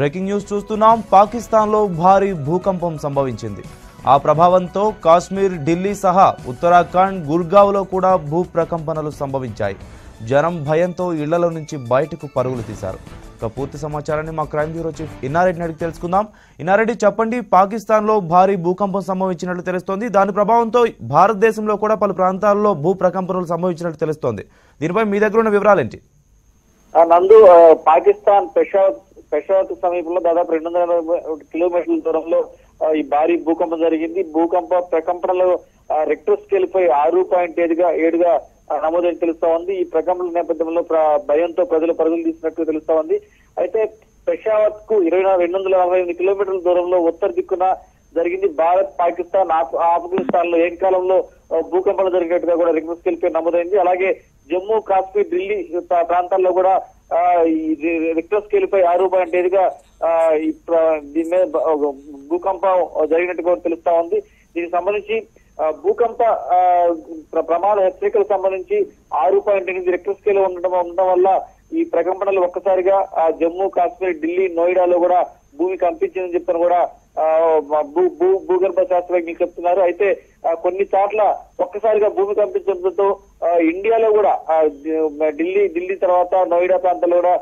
Breaking news చూస్తున్నాం. పాకిస్తాన్లో భారీ భూకంపం సంభవించింది. ఆ ప్రభావంతో కాశ్మీర్, ఢిల్లీ సహా ఉత్తరాఖండ్, గుర్గావ్లో కూడా భూ ప్రకంపనలు సంభవించాయి. జనం భయంతో ఇళ్లలో నుంచి బయటకు పరుగులు తీశారు. పూర్తి సమాచారాన్ని మా క్రైమ్ బ్యూరో చీఫ్ ఇన్నారెడ్డిని అడిగి తెలుసుకుందాం. ఇన్నారెడ్డి, చెప్పండి, పాకిస్తాన్లో భారీ భూకంపం సంభవించినట్లు తెలుస్తోంది. దాని ప్రభావంతో భారతదేశంలో కూడా పలు ప్రాంతాల్లో భూ ప్రకంపనలు సంభవించినట్లు తెలుస్తోంది. దీనిపై మీ దగ్గర ఉన్న వివరాలేంటి? నందు, పాకిస్తాన్ పెషావర్ సమీపంలో దాదాపు 200 కిలోమీటర్ల దూరంలో ఈ భారీ భూకంపం జరిగింది. భూకంప ప్రకంపనలు రెక్టర్ స్కేల్ పై 6.7గా నమోదని తెలుస్తా ఉంది. ఈ ప్రకంపనల నేపథ్యంలో భయంతో ప్రజలు పరుగులు తీసినట్టు తెలుస్తా ఉంది. అయితే పెషావర్ కు 248 కిలోమీటర్ల దూరంలో ఉత్తర దిక్కున జరిగింది. భారత్, పాకిస్తాన్, ఆఫ్ఘనిస్తాన్ లో ఏకకాలంలో భూకంపాలు జరిగినట్టుగా కూడా రెక్టర్ స్కేల్ పై నమోదైంది. అలాగే జమ్మూ కాశ్మీర్, ఢిల్లీ ప్రాంతాల్లో కూడా రెక్టర్ స్కేల్ పై 6.5గా దీని మీద భూకంపం జరిగినట్టుగా తెలుస్తా ఉంది. దీనికి సంబంధించి భూకంప ప్రమాద హెచ్చరికలకు సంబంధించి 6.8 రెక్టర్ స్కేల్ ఉండడం వల్ల ఈ ప్రకంపనలు ఒక్కసారిగా జమ్మూ కాశ్మీర్, ఢిల్లీ, నోయిడాలో కూడా భూమి కంపించిందని చెప్పని కూడా భూగర్భ శాస్త్రజ్ఞులు చెప్తున్నారు. అయితే కొన్ని చోట్ల ఒక్కసారిగా భూమి కంపించడంతో ఇండియాలో కూడా ఢిల్లీ తర్వాత నోయిడా ప్రాంతాల్లో కూడా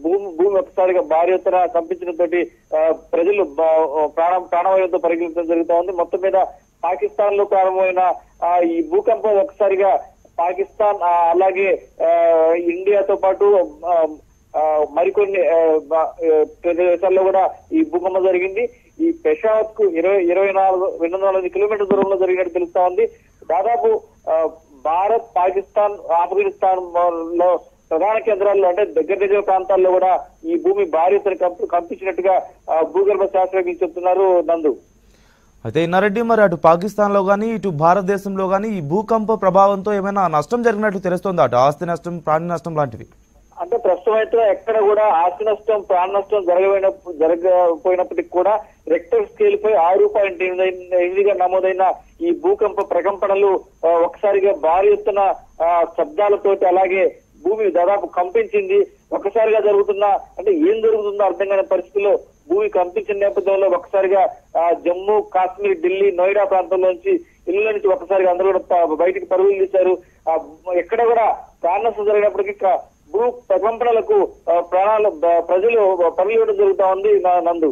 భూమి ఒక్కసారిగా భారీ ఎత్తున కంపించడంతో ప్రజలు ప్రాణవాయువుతో పరిగణించడం జరుగుతూ ఉంది. మొత్తం మీద పాకిస్తాన్ లో ప్రారంభమైన ఈ భూకంపం ఒక్కసారిగా పాకిస్తాన్ అలాగే ఇండియాతో పాటు మరికొన్ని ప్రదేశాల్లో కూడా ఈ భూకంపం జరిగింది. ఈ పెషావర్ కు 240 కిలోమీటర్ల దూరంలో జరిగినట్టు తెలుస్తా ఉంది. దాదాపు భారత్, పాకిస్తాన్, ఆఫ్ఘనిస్తాన్ లో ప్రధాన కేంద్రాల్లో అంటే దగ్గర ప్రాంతాల్లో కూడా ఈ భూమి భారీ ఎత్తున కంపించినట్టుగా భూగర్భ శాస్త్రజ్ఞులు చెప్తున్నారు. నందు, అయితే ఇన్నారెడ్డి, మరి అటు పాకిస్తాన్లో కానీ ఇటు భారతదేశంలో కానీ ఈ భూకంప ప్రభావంతో ఏమైనా నష్టం జరిగినట్లు తెలుస్తోంది? అటు ఆస్తి నష్టం, ప్రాణ నష్టం లాంటివి? అంటే ప్రస్తుతం అయితే ఎక్కడ కూడా ఆస్తి నష్టం, ప్రాణ నష్టం జరగకపోయినప్పటికీ కూడా రెక్టర్ స్కేల్ పై 6.8గా నమోదైన ఈ భూకంప ప్రకంపనలు ఒకసారిగా భారీ ఎత్తున శబ్దాలతోటి అలాగే భూమి దాదాపు కంపించింది. ఒక్కసారిగా జరుగుతున్న అంటే ఏం జరుగుతుందో అర్థం కాని పరిస్థితుల్లో భూమి కంపించిన నేపథ్యంలో ఒక్కసారిగా జమ్మూ కాశ్మీర్, ఢిల్లీ, నోయిడా ప్రాంతంలోంచి ఇళ్ల నుంచి ఒక్కసారిగా అందరూ కూడా బయటికి పరుగులు తీశారు. ఎక్కడ కూడా ప్రాణ నష్టం జరిగినప్పటికీ భూ ప్రకంపనలకు ప్రజలు పరుగులు జరుగుతా ఉంది. నందు,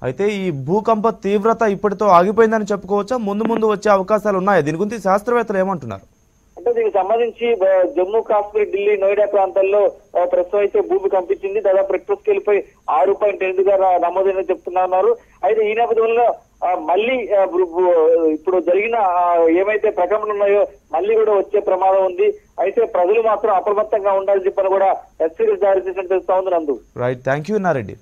అయితే ఈ భూకంప తీవ్రత ఇప్పటితో ఆగిపోయిందని చెప్పుకోవచ్చా? ముందు వచ్చే అవకాశాలు ఉన్నాయా? దీని గురించి శాస్త్రవేత్తలు ఏమంటున్నారు? అంటే దీనికి సంబంధించి జమ్మూ కాశ్మీర్, ఢిల్లీ, నోయిడా ప్రాంతాల్లో ప్రస్తుతం అయితే భూమి కంపించింది. దాదాపు రెక్టర్ స్కేల్ పై 6.8గా నమోదైందని చెప్తున్నారు. అయితే ఈ నేపథ్యంలో మళ్ళీ ఇప్పుడు జరిగిన ఏమైతే ప్రకంపనలు ఉన్నాయో మళ్ళీ కూడా వచ్చే ప్రమాదం ఉంది. అయితే ప్రజలు మాత్రం అప్రమత్తంగా ఉండాలని చెప్పని కూడా హెచ్చరికలు జారీ చేసినట్టు తెలుస్తా ఉంది. నందు, రైట్, థ్యాంక్ యూ ఇన్నారెడ్డి.